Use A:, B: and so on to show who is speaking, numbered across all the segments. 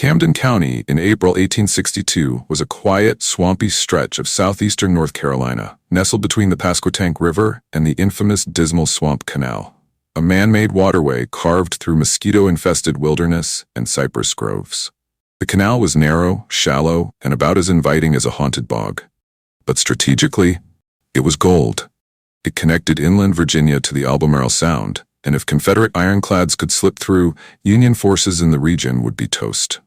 A: Camden County in April 1862 was a quiet, swampy stretch of southeastern North Carolina, nestled between the Pasquotank River and the infamous Dismal Swamp Canal, a man-made waterway carved through mosquito-infested wilderness and cypress groves. The canal was narrow, shallow, and about as inviting as a haunted bog. But strategically, it was gold. It connected inland Virginia to the Albemarle Sound, and if Confederate ironclads could slip through, Union forces in the region would be toast.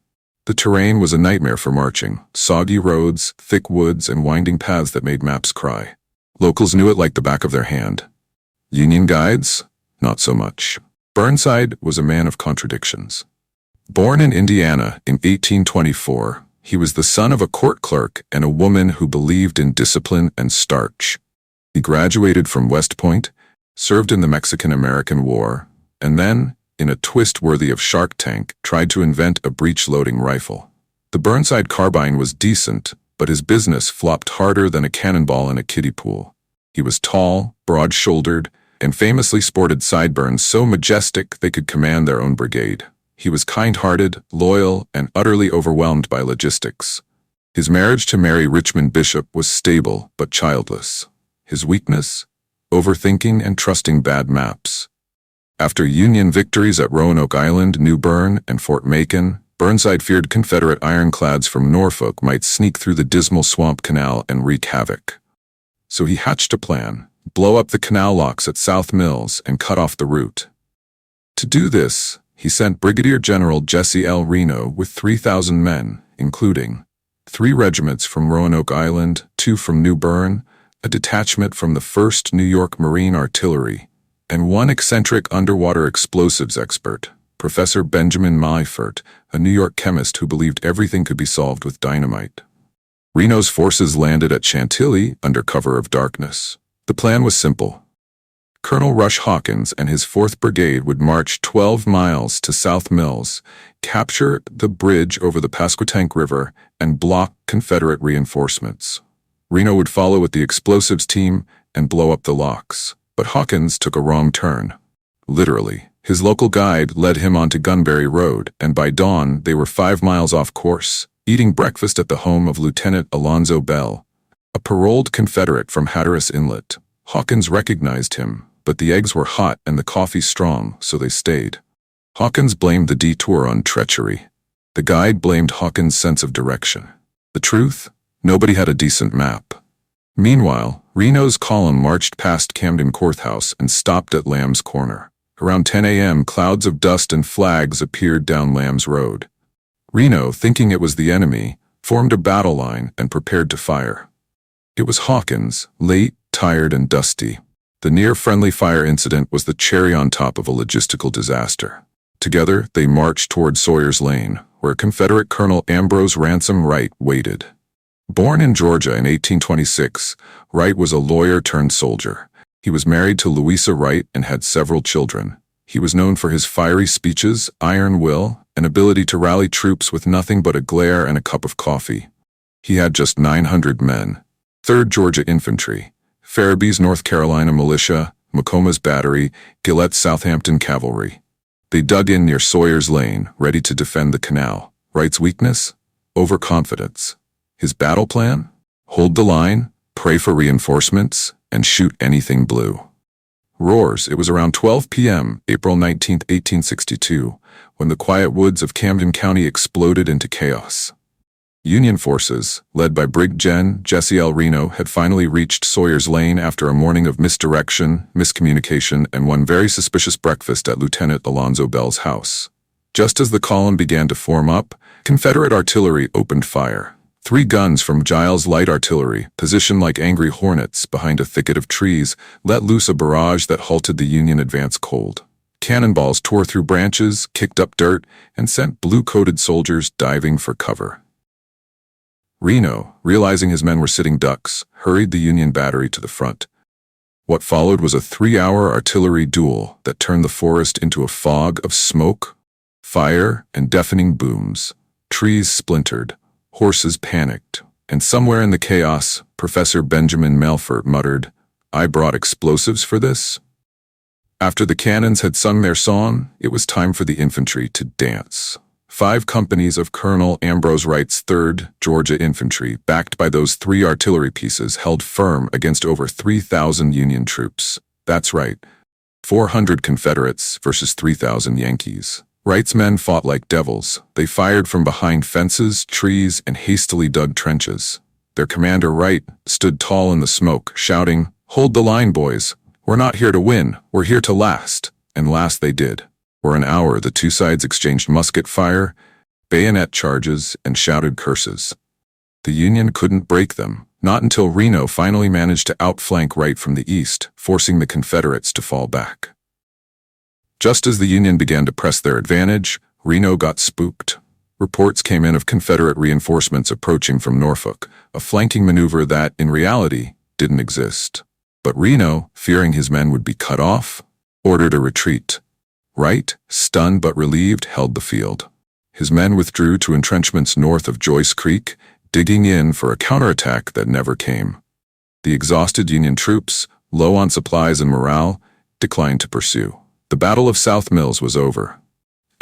A: The terrain was a nightmare for marching: soggy roads, thick woods, and winding paths that made maps cry. Locals knew it like the back of their hand. Union guides? Not so much. Burnside was a man of contradictions. Born in Indiana in 1824, he was the son of a court clerk and a woman who believed in discipline and starch. He graduated from West Point, served in the Mexican-American War, and then, in a twist worthy of Shark Tank, tried to invent a breech-loading rifle. The Burnside carbine was decent, but his business flopped harder than a cannonball in a kiddie pool. He was tall, broad-shouldered, and famously sported sideburns so majestic they could command their own brigade. He was kind-hearted, loyal, and utterly overwhelmed by logistics. His marriage to Mary Richmond Bishop was stable but childless. His weakness? Overthinking and trusting bad maps. After Union victories at Roanoke Island, New Bern, and Fort Macon, Burnside feared Confederate ironclads from Norfolk might sneak through the Dismal Swamp Canal and wreak havoc. So he hatched a plan: blow up the canal locks at South Mills and cut off the route. To do this, he sent Brigadier General Jesse L. Reno with 3,000 men, including 3 regiments from Roanoke Island, 2 from New Bern, a detachment from the 1st New York Marine Artillery, and 1 eccentric underwater explosives expert, Professor Benjamin Myford, a New York chemist who believed everything could be solved with dynamite. Reno's forces landed at Chantilly under cover of darkness. The plan was simple. Colonel Rush Hawkins and his 4th Brigade would march 12 miles to South Mills, capture the bridge over the Pasquotank River, and block Confederate reinforcements. Reno would follow with the explosives team and blow up the locks. But Hawkins took a wrong turn. Literally, his local guide led him onto Gunberry Road, and by dawn they were 5 miles off course, eating breakfast at the home of Lieutenant Alonzo Bell, a paroled Confederate from Hatteras Inlet. Hawkins recognized him, but the eggs were hot and the coffee strong, so they stayed. Hawkins blamed the detour on treachery. The guide blamed Hawkins' sense of direction. The truth? Nobody had a decent map. Meanwhile, Reno's column marched past Camden Courthouse and stopped at Lamb's Corner. Around 10 a.m., clouds of dust and flags appeared down Lamb's Road. Reno, thinking it was the enemy, formed a battle line and prepared to fire. It was Hawkins, late, tired, and dusty. The near-friendly fire incident was the cherry on top of a logistical disaster. Together, they marched toward Sawyer's Lane, where Confederate Colonel Ambrose Ransom Wright waited. Born in Georgia in 1826, Wright was a lawyer-turned-soldier. He was married to Louisa Wright and had several children. He was known for his fiery speeches, iron will, and ability to rally troops with nothing but a glare and a cup of coffee. He had just 900 men: 3rd Georgia Infantry, Farabee's North Carolina Militia, Macoma's Battery, Gillette's Southampton Cavalry. They dug in near Sawyer's Lane, ready to defend the canal. Wright's weakness? Overconfidence. His battle plan? Hold the line, pray for reinforcements, and shoot anything blue. Roars. It was around 12 p.m., April 19, 1862, when the quiet woods of Camden County exploded into chaos. Union forces, led by Brig Gen. Jesse L. Reno, had finally reached Sawyer's Lane after a morning of misdirection, miscommunication, and one very suspicious breakfast at Lieutenant Alonzo Bell's house. Just as the column began to form up, Confederate artillery opened fire. 3 guns from Giles Light Artillery, positioned like angry hornets behind a thicket of trees, let loose a barrage that halted the Union advance cold. Cannonballs tore through branches, kicked up dirt, and sent blue-coated soldiers diving for cover. Reno, realizing his men were sitting ducks, hurried the Union battery to the front. What followed was a 3-hour artillery duel that turned the forest into a fog of smoke, fire, and deafening booms. Trees splintered. Horses panicked, and somewhere in the chaos, Professor Benjamin Melfort muttered, "I brought explosives for this?" After the cannons had sung their song, it was time for the infantry to dance. 5 companies of Colonel Ambrose Wright's 3rd Georgia Infantry, backed by those 3 artillery pieces, held firm against over 3,000 Union troops. That's right, 400 Confederates versus 3,000 Yankees. Wright's men fought like devils. They fired from behind fences, trees, and hastily dug trenches. Their commander, Wright, stood tall in the smoke, shouting, "Hold the line, boys. We're not here to win, we're here to last." And last they did. For an hour, the 2 sides exchanged musket fire, bayonet charges, and shouted curses. The Union couldn't break them, not until Reno finally managed to outflank Wright from the east, forcing the Confederates to fall back. Just as the Union began to press their advantage, Reno got spooked. Reports came in of Confederate reinforcements approaching from Norfolk, a flanking maneuver that, in reality, didn't exist. But Reno, fearing his men would be cut off, ordered a retreat. Wright, stunned but relieved, held the field. His men withdrew to entrenchments north of Joyce Creek, digging in for a counterattack that never came. The exhausted Union troops, low on supplies and morale, declined to pursue. The Battle of South Mills was over.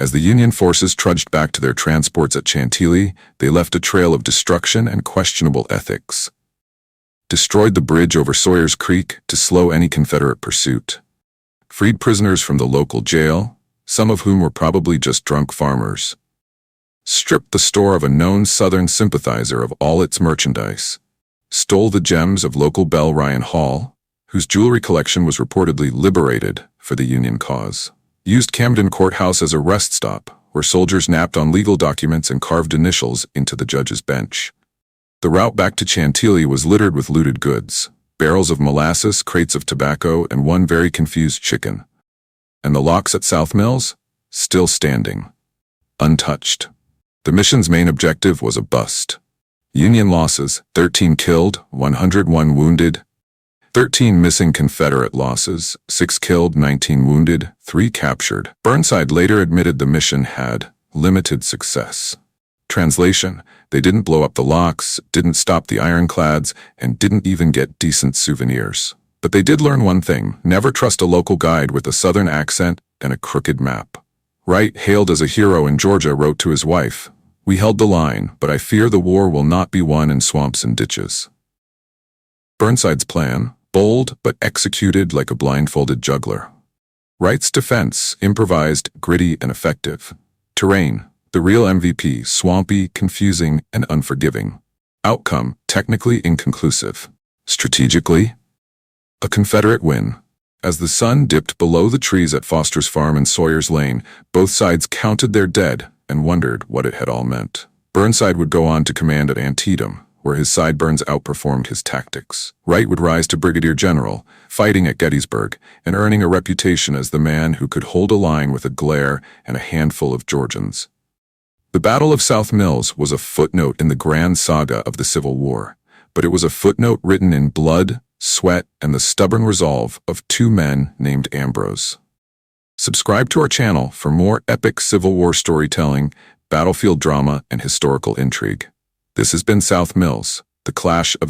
A: As the Union forces trudged back to their transports at Chantilly, they left a trail of destruction and questionable ethics. Destroyed the bridge over Sawyer's Creek to slow any Confederate pursuit. Freed prisoners from the local jail, some of whom were probably just drunk farmers. Stripped the store of a known Southern sympathizer of all its merchandise. Stole the gems of local belle Ryan Hall, whose jewelry collection was reportedly liberated for the Union cause. Used Camden Courthouse as a rest stop, where soldiers napped on legal documents and carved initials into the judge's bench. The route back to Chantilly was littered with looted goods, barrels of molasses, crates of tobacco, and one very confused chicken. And the locks at South Mills? Still standing. Untouched. The mission's main objective was a bust. Union losses: 13 killed, 101 wounded. 13 missing Confederate losses, 6 killed, 19 wounded, 3 captured. Burnside later admitted the mission had limited success. Translation: they didn't blow up the locks, didn't stop the ironclads, and didn't even get decent souvenirs. But they did learn one thing: never trust a local guide with a Southern accent and a crooked map. Wright, hailed as a hero in Georgia, wrote to his wife, "We held the line, but I fear the war will not be won in swamps and ditches." Burnside's plan: bold, but executed like a blindfolded juggler. Wright's defense: improvised, gritty, and effective. Terrain: the real MVP: swampy, confusing, and unforgiving. Outcome: technically inconclusive. Strategically: a Confederate win. As the sun dipped below the trees at Foster's Farm and Sawyer's Lane, both sides counted their dead and wondered what it had all meant. Burnside would go on to command at Antietam, where his sideburns outperformed his tactics. Wright would rise to brigadier general, fighting at Gettysburg, and earning a reputation as the man who could hold a line with a glare and a handful of Georgians. The Battle of South Mills was a footnote in the grand saga of the Civil War, but it was a footnote written in blood, sweat, and the stubborn resolve of 2 men named Ambrose. Subscribe to our channel for more epic Civil War storytelling, battlefield drama, and historical intrigue. This has been South Mills, the clash of